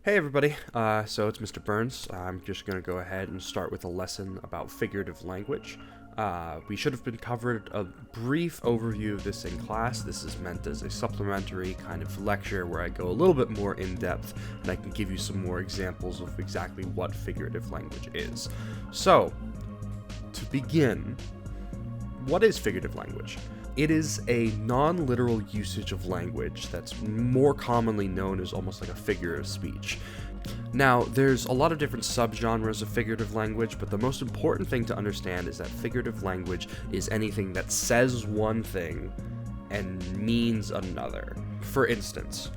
Hey everybody, so it's Mr. Burns. I'm just going to go ahead and start with a lesson about figurative language. We should have been covered a brief overview of this in class. This is meant as a supplementary kind of lecture where I go a little bit more in depth and I can give you some more examples of exactly what figurative language is. So, to begin, what is figurative language? It is a non-literal usage of language that's more commonly known as almost like a figure of speech. Now, there's a lot of different subgenres of figurative language, but the most important thing to understand is that figurative language is anything that says one thing and means another. For instance,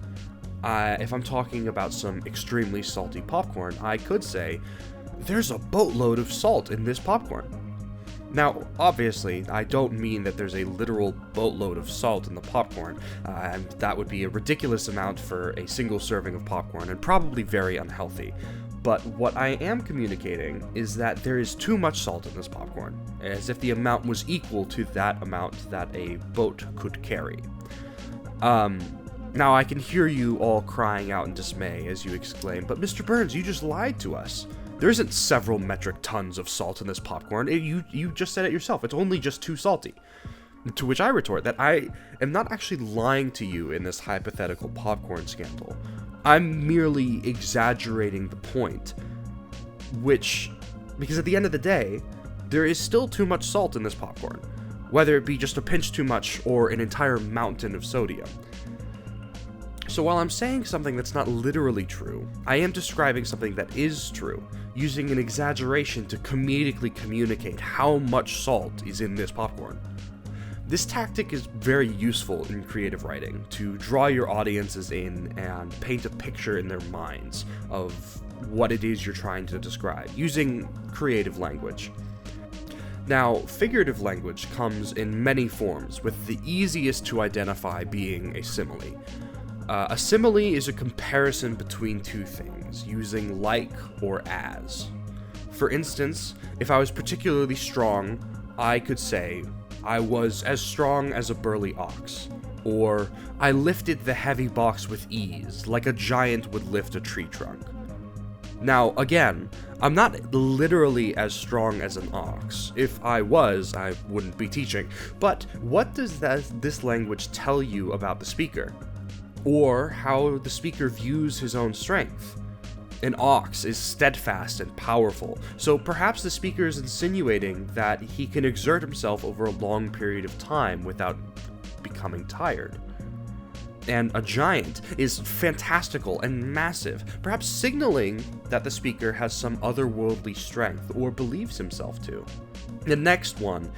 if I'm talking about some extremely salty popcorn, I could say, "There's a boatload of salt in this popcorn." Now, obviously, I don't mean that there's a literal boatload of salt in the popcorn, and that would be a ridiculous amount for a single serving of popcorn, and probably very unhealthy. But what I am communicating is that there is too much salt in this popcorn, as if the amount was equal to that amount that a boat could carry. Now I can hear you all crying out in dismay as you exclaim, "But Mr. Burns, you just lied to us. There isn't several metric tons of salt in this popcorn. You just said it yourself. It's only just too salty." To which I retort that I am not actually lying to you in this hypothetical popcorn scandal. I'm merely exaggerating the point, because at the end of the day, there is still too much salt in this popcorn, whether it be just a pinch too much or an entire mountain of sodium. So while I'm saying something that's not literally true, I am describing something that is true, using an exaggeration to comedically communicate how much salt is in this popcorn. This tactic is very useful in creative writing, to draw your audiences in and paint a picture in their minds of what it is you're trying to describe, using creative language. Now, figurative language comes in many forms, with the easiest to identify being a simile. A simile is a comparison between two things, using like or as. For instance, if I was particularly strong, I could say, "I was as strong as a burly ox," or "I lifted the heavy box with ease, like a giant would lift a tree trunk." Now, again, I'm not literally as strong as an ox. If I was, I wouldn't be teaching. But what does this language tell you about the speaker? Or how the speaker views his own strength? An ox is steadfast and powerful, so perhaps the speaker is insinuating that he can exert himself over a long period of time without becoming tired. And a giant is fantastical and massive, perhaps signaling that the speaker has some otherworldly strength or believes himself to. The next one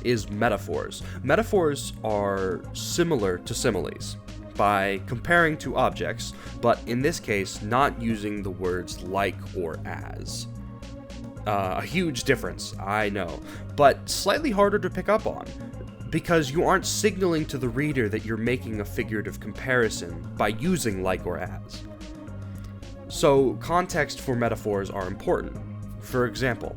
is metaphors. Metaphors are similar to similes by comparing two objects, but in this case, not using the words like or as. A huge difference, I know, but slightly harder to pick up on, because you aren't signaling to the reader that you're making a figurative comparison by using like or as. So, context for metaphors are important. For example,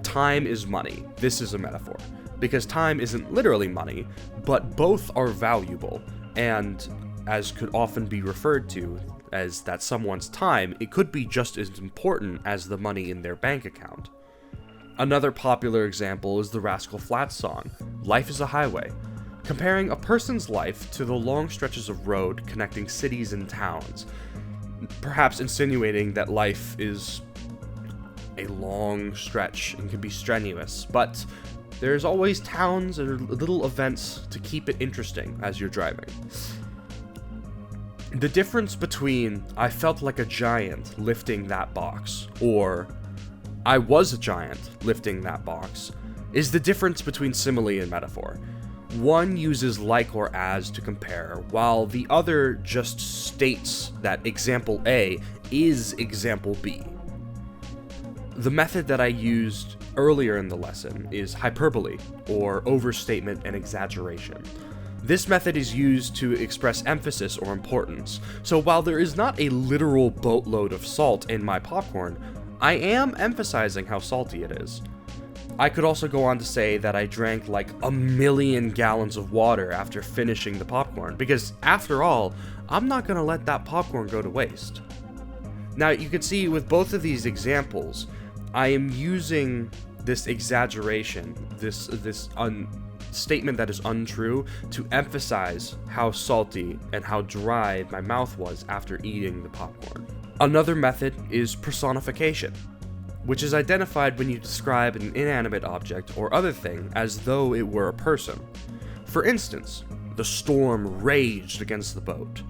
time is money. This is a metaphor, because time isn't literally money, but both are valuable, and as could often be referred to as that someone's time, it could be just as important as the money in their bank account. Another popular example is the Rascal Flatts song, "Life is a Highway," comparing a person's life to the long stretches of road connecting cities and towns, perhaps insinuating that life is a long stretch and can be strenuous, but there's always towns or little events to keep it interesting as you're driving. The difference between "I felt like a giant lifting that box" or "I was a giant lifting that box" is the difference between simile and metaphor. One uses like or as to compare, while the other just states that example A is example B. The method that I used earlier in the lesson is hyperbole, or overstatement and exaggeration. This method is used to express emphasis or importance, so while there is not a literal boatload of salt in my popcorn, I am emphasizing how salty it is. I could also go on to say that I drank like 1,000,000 gallons of water after finishing the popcorn, because after all, I'm not gonna let that popcorn go to waste. Now, you can see with both of these examples, I am using this exaggeration, this statement that is untrue, to emphasize how salty and how dry my mouth was after eating the popcorn. Another method is personification, which is identified when you describe an inanimate object or other thing as though it were a person. For instance, the storm raged against the boat,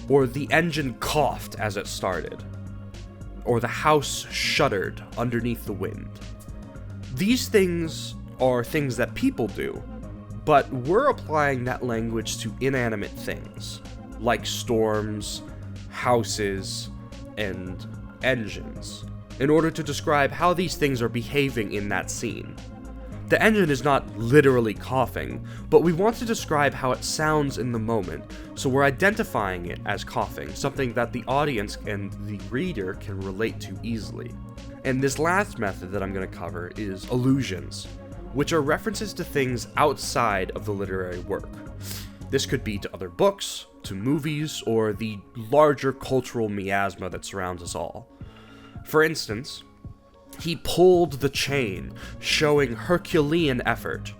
or the engine coughed as it started, or the house shuddered underneath the wind. These things are things that people do, but we're applying that language to inanimate things, like storms, houses, and engines, in order to describe how these things are behaving in that scene. The engine is not literally coughing, but we want to describe how it sounds in the moment, so we're identifying it as coughing, something that the audience and the reader can relate to easily. And this last method that I'm going to cover is allusions, which are references to things outside of the literary work. This could be to other books, to movies, or the larger cultural miasma that surrounds us all. For instance, he pulled the chain, showing Herculean effort,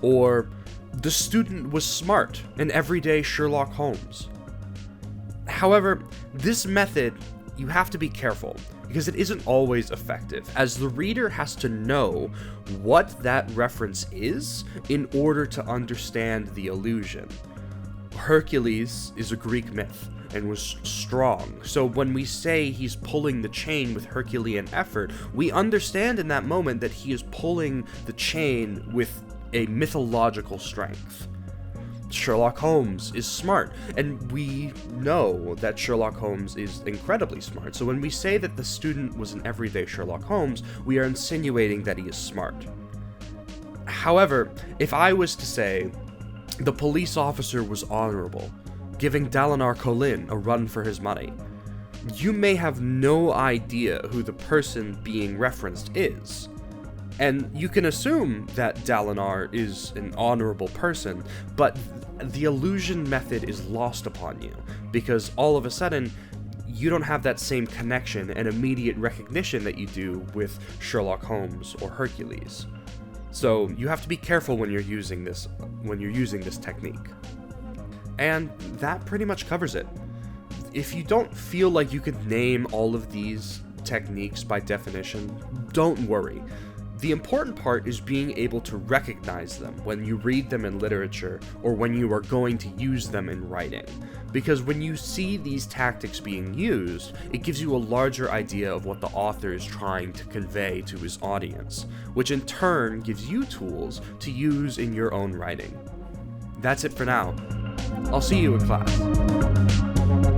or the student was smart, an everyday Sherlock Holmes. However, this method, you have to be careful, because it isn't always effective, as the reader has to know what that reference is in order to understand the allusion. Hercules is a Greek myth and was strong, so when we say he's pulling the chain with Herculean effort, we understand in that moment that he is pulling the chain with a mythological strength. Sherlock Holmes is smart, and we know that Sherlock Holmes is incredibly smart, so when we say that the student was an everyday Sherlock Holmes, we are insinuating that he is smart. However, if I was to say, the police officer was honorable, giving Dalinar Kholin a run for his money, you may have no idea who the person being referenced is. And you can assume that Dalinar is an honorable person, but the allusion method is lost upon you, because all of a sudden, you don't have that same connection and immediate recognition that you do with Sherlock Holmes or Hercules. So you have to be careful when you're using this technique. And that pretty much covers it. If you don't feel like you could name all of these techniques by definition, don't worry. The important part is being able to recognize them when you read them in literature or when you are going to use them in writing. Because when you see these tactics being used, it gives you a larger idea of what the author is trying to convey to his audience, which in turn gives you tools to use in your own writing. That's it for now. I'll see you in class.